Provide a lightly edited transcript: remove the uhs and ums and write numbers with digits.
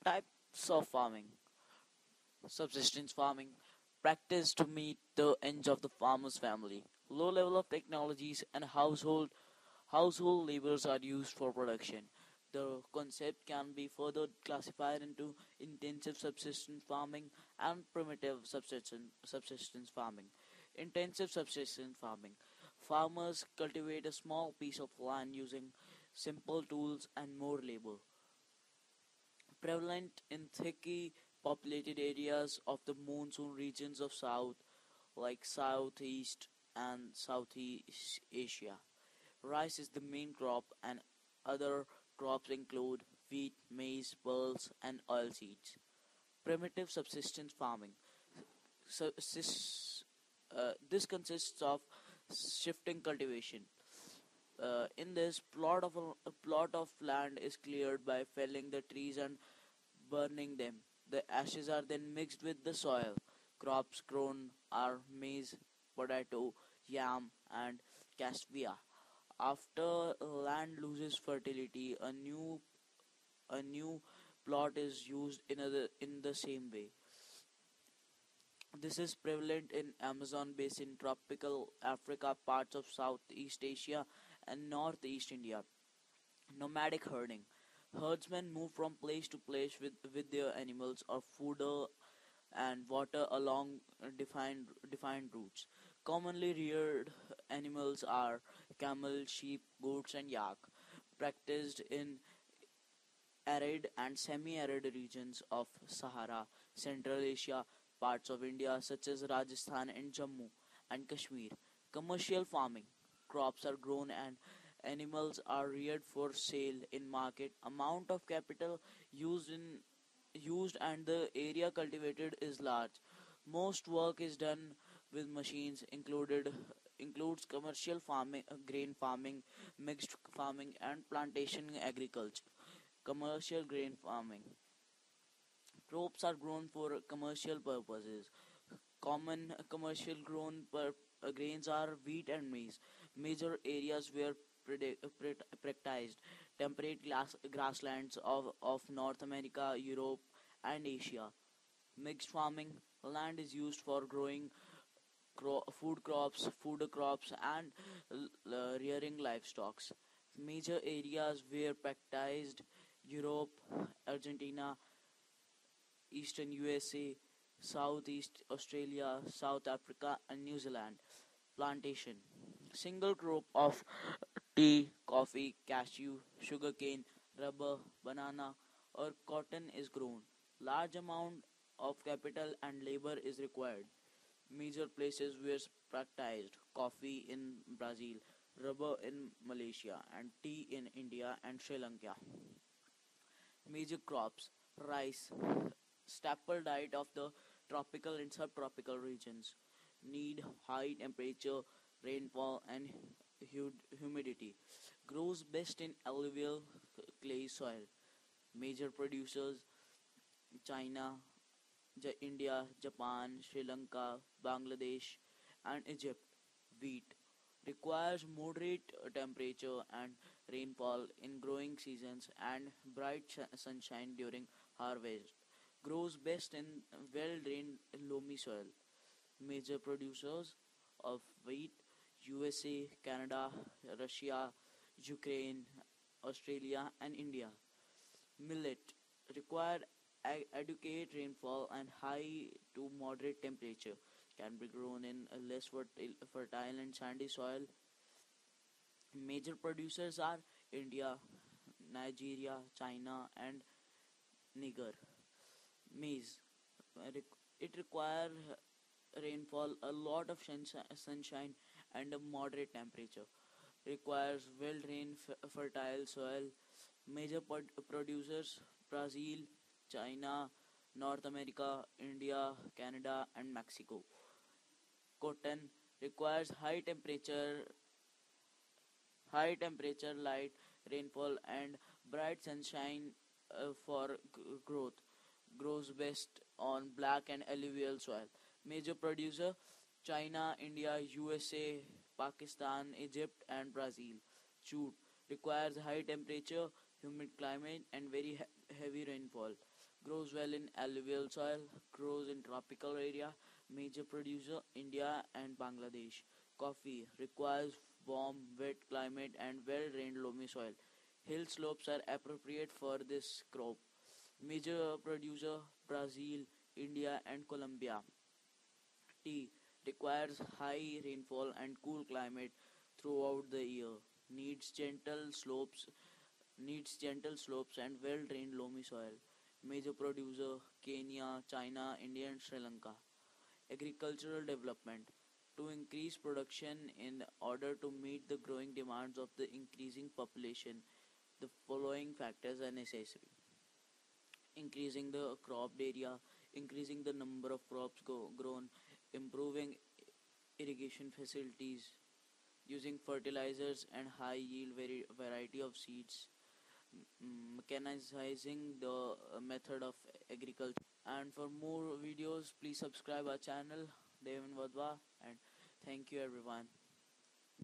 Types of farming. Subsistence farming, practiced to meet the ends of the farmer's family. Low level of technologies and household labors are used for production. The concept can be further classified into intensive subsistence farming and primitive subsistence farming. Intensive subsistence farming. Farmers cultivate a small piece of land using simple tools and more labor. Prevalent in thickly populated areas of the monsoon regions of South, like Southeast and Southeast Asia. Rice is the main crop, and other crops include wheat, maize, pearls, and oilseeds. Primitive subsistence farming. So, this consists of shifting cultivation. In this, a plot of land is cleared by felling the trees and burning them. The ashes are then mixed with the soil. Crops grown are maize, potato, yam, and cassia. After land loses fertility, a new plot is used in the same way. This is prevalent in Amazon basin, tropical Africa, parts of Southeast Asia, and Northeast India. Nomadic herding. Herdsmen move from place to place with their animals or fodder and water along defined routes. Commonly reared animals are camel, sheep, goats, and yak. Practiced in arid and semi-arid regions of Sahara, Central Asia, parts of India such as Rajasthan and Jammu and Kashmir. Commercial farming. Crops are grown and animals are reared for sale in market. Amount of capital used in used and the area cultivated is large. Most work is done with machines includes commercial farming, grain farming, mixed farming and plantation agriculture. Commercial grain farming. Crops are grown for commercial purposes. Common commercial grains are wheat and maize. Major areas were practiced temperate grasslands of North America, Europe, and Asia. Mixed farming. Land is used for growing food crops, and rearing livestock. Major areas were practiced Europe, Argentina, Eastern USA, Southeast Australia, South Africa, and New Zealand. Plantation. Single crop of tea, coffee, cashew, sugarcane, rubber, banana, or cotton is grown. Large amount of capital and labor is required. Major places were practiced coffee in Brazil, rubber in Malaysia, and tea in India and Sri Lanka. Major crops rice, staple diet of the tropical and subtropical regions, need high temperature, rainfall, and humidity. Grows best in alluvial clay soil. Major producers China, India, Japan, Sri Lanka, Bangladesh, and Egypt. Wheat requires moderate temperature and rainfall in growing seasons and bright sunshine during harvest. Grows best in well drained loamy soil. Major producers of wheat USA, Canada, Russia, Ukraine, Australia, and India. Millet require adequate rainfall and high to moderate temperature. Can be grown in a less fertile and sandy soil. Major producers are India, Nigeria, China, and Niger. Maize. It requires rainfall, a lot of sunshine, and a moderate temperature. Requires well-drained, fertile soil. Major producers Brazil, China, North America, India, Canada, and Mexico. Cotton requires light rainfall, and bright sunshine for growth. Grows best on black and alluvial soil. Major producer China, India, USA, Pakistan, Egypt, and Brazil. Jute requires high temperature, humid climate, and very heavy rainfall. Grows well in alluvial soil, grows in tropical area, major producer India and Bangladesh. Coffee requires warm, wet climate and well-drained loamy soil. Hill slopes are appropriate for this crop. Major producer Brazil, India and Colombia. Tea requires high rainfall and cool climate throughout the year. Needs gentle slopes and well-drained loamy soil. Major producer Kenya, China, India and Sri Lanka. Agricultural development to increase production in order to meet the growing demands of the increasing population. The following factors are necessary: increasing the cropped area, increasing the number of crops grown, improving irrigation facilities, using fertilizers and high yield variety of seeds, mechanizing the method of agriculture. And for more videos, please subscribe our channel, Devin Vadwa, and thank you everyone.